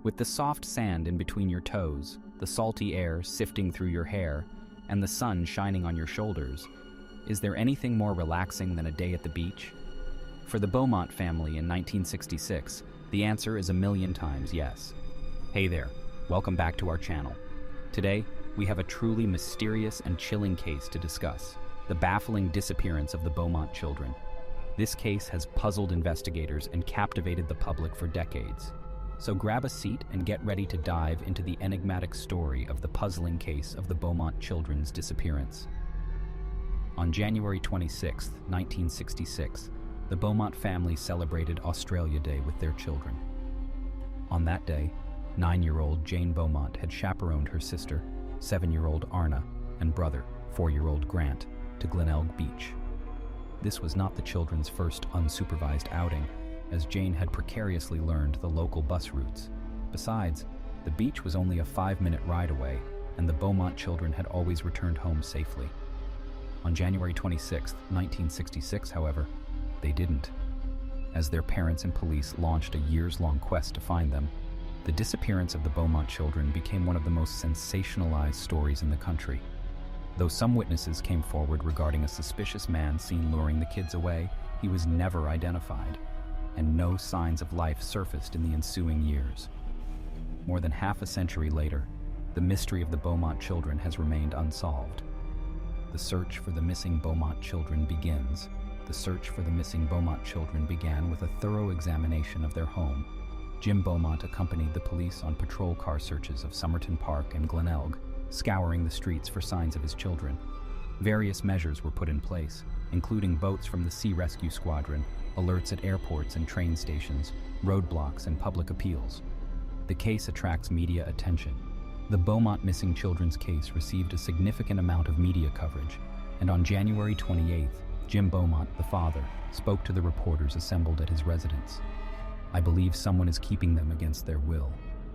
With the soft sand in between your toes, the salty air sifting through your hair, and the sun shining on your shoulders, is there anything more relaxing than a day at the beach? For the Beaumont family in 1966, the answer is a million times yes. Hey there, welcome back to our channel. Today, we have a truly mysterious and chilling case to discuss, the baffling disappearance of the Beaumont children. This case has puzzled investigators and captivated the public for decades. So grab a seat and get ready to dive into the enigmatic story of the puzzling case of the Beaumont children's disappearance. On January 26, 1966, the Beaumont family celebrated Australia Day with their children. On that day, 9-year-old Jane Beaumont had chaperoned her sister, 7-year-old Arna, and brother, 4-year-old Grant, to Glenelg Beach. This was not the children's first unsupervised outing, as Jane had precariously learned the local bus routes. Besides, the beach was only a 5-minute ride away, and the Beaumont children had always returned home safely. On January 26, 1966, however, they didn't. As their parents and police launched a years-long quest to find them, the disappearance of the Beaumont children became one of the most sensationalized stories in the country. Though some witnesses came forward regarding a suspicious man seen luring the kids away, he was never identified, and no signs of life surfaced in the ensuing years. More than half a century later, the mystery of the Beaumont children has remained unsolved. The search for the missing Beaumont children begins. The search for the missing Beaumont children began with a thorough examination of their home. Jim Beaumont accompanied the police on patrol car searches of Somerton Park and Glenelg, scouring the streets for signs of his children. Various measures were put in place, including boats from the Sea Rescue Squadron, alerts at airports and train stations, roadblocks, and public appeals. The case attracts media attention. The Beaumont missing children's case received a significant amount of media coverage, and on January 28th, Jim Beaumont, the father, spoke to the reporters assembled at his residence. "I believe someone is keeping them against their will.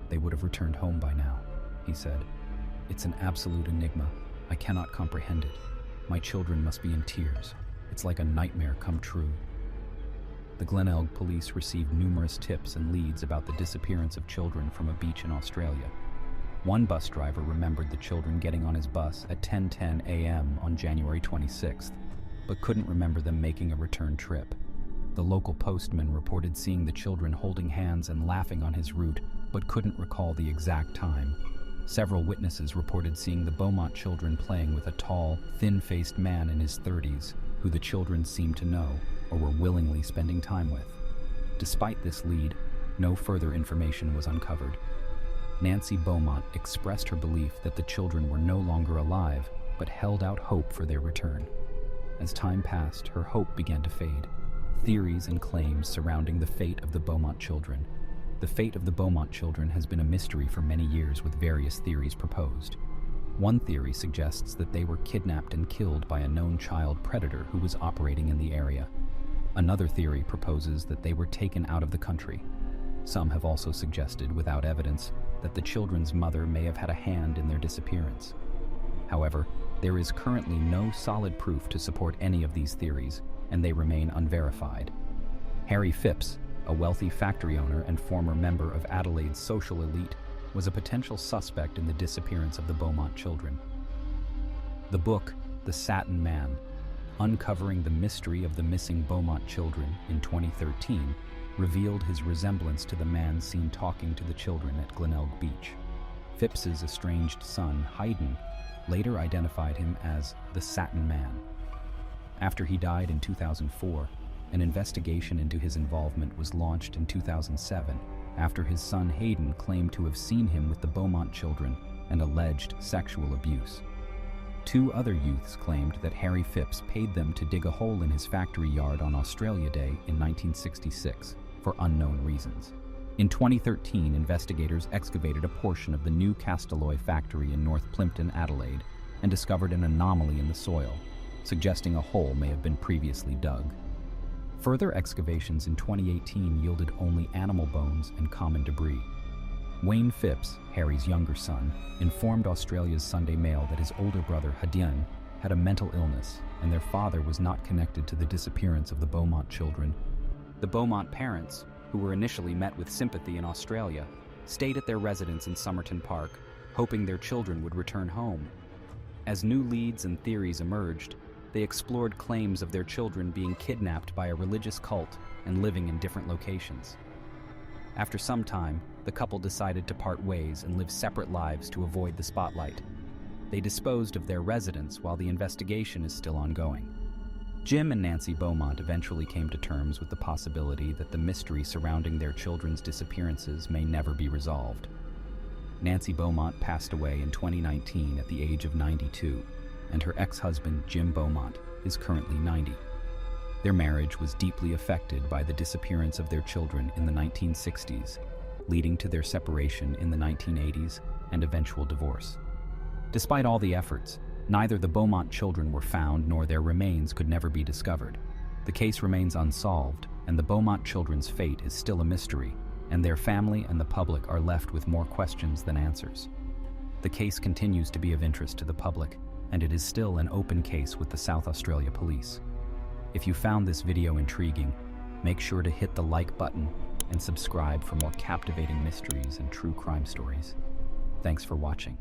They would have returned home by now," he said. "It's an absolute enigma. I cannot comprehend it. My children must be in tears. It's like a nightmare come true." The Glenelg police received numerous tips and leads about the disappearance of children from a beach in Australia. One bus driver remembered the children getting on his bus at 10:10 a.m. on January 26th, but couldn't remember them making a return trip. The local postman reported seeing the children holding hands and laughing on his route, but couldn't recall the exact time. Several witnesses reported seeing the Beaumont children playing with a tall, thin-faced man in his 30s, who the children seemed to know or were willingly spending time with. Despite this lead, no further information was uncovered. Nancy Beaumont expressed her belief that the children were no longer alive, but held out hope for their return. As time passed, her hope began to fade. Theories and claims surrounding the fate of the Beaumont children. The fate of the Beaumont children has been a mystery for many years, with various theories proposed. One theory suggests that they were kidnapped and killed by a known child predator who was operating in the area. Another theory proposes that they were taken out of the country. Some have also suggested, without evidence, that the children's mother may have had a hand in their disappearance. However, there is currently no solid proof to support any of these theories, and they remain unverified. Harry Phipps, a wealthy factory owner and former member of Adelaide's social elite, was a potential suspect in the disappearance of the Beaumont children. The book, The Satin Man, uncovering the mystery of the missing Beaumont children in 2013, revealed his resemblance to the man seen talking to the children at Glenelg Beach. Phipps's estranged son, Hayden, later identified him as the Satin Man. After he died in 2004, an investigation into his involvement was launched in 2007 after his son Hayden claimed to have seen him with the Beaumont children and alleged sexual abuse. 2 other youths claimed that Harry Phipps paid them to dig a hole in his factory yard on Australia Day in 1966 for unknown reasons. In 2013, investigators excavated a portion of the new Castalloy factory in North Plympton, Adelaide, and discovered an anomaly in the soil, suggesting a hole may have been previously dug. Further excavations in 2018 yielded only animal bones and common debris. Wayne Phipps, Harry's younger son, informed Australia's Sunday Mail that his older brother, Hadian, had a mental illness, and their father was not connected to the disappearance of the Beaumont children. The Beaumont parents, who were initially met with sympathy in Australia, stayed at their residence in Somerton Park, hoping their children would return home. As new leads and theories emerged, they explored claims of their children being kidnapped by a religious cult and living in different locations. After some time, the couple decided to part ways and live separate lives to avoid the spotlight. They disposed of their residence while the investigation is still ongoing. Jim and Nancy Beaumont eventually came to terms with the possibility that the mystery surrounding their children's disappearances may never be resolved. Nancy Beaumont passed away in 2019 at the age of 92, and her ex-husband, Jim Beaumont, is currently 90. Their marriage was deeply affected by the disappearance of their children in the 1960s, leading to their separation in the 1980s and eventual divorce. Despite all the efforts, neither the Beaumont children were found nor their remains could never be discovered. The case remains unsolved, and the Beaumont children's fate is still a mystery, and their family and the public are left with more questions than answers. The case continues to be of interest to the public, and it is still an open case with the South Australia Police. If you found this video intriguing, make sure to hit the like button and subscribe for more captivating mysteries and true crime stories. Thanks for watching.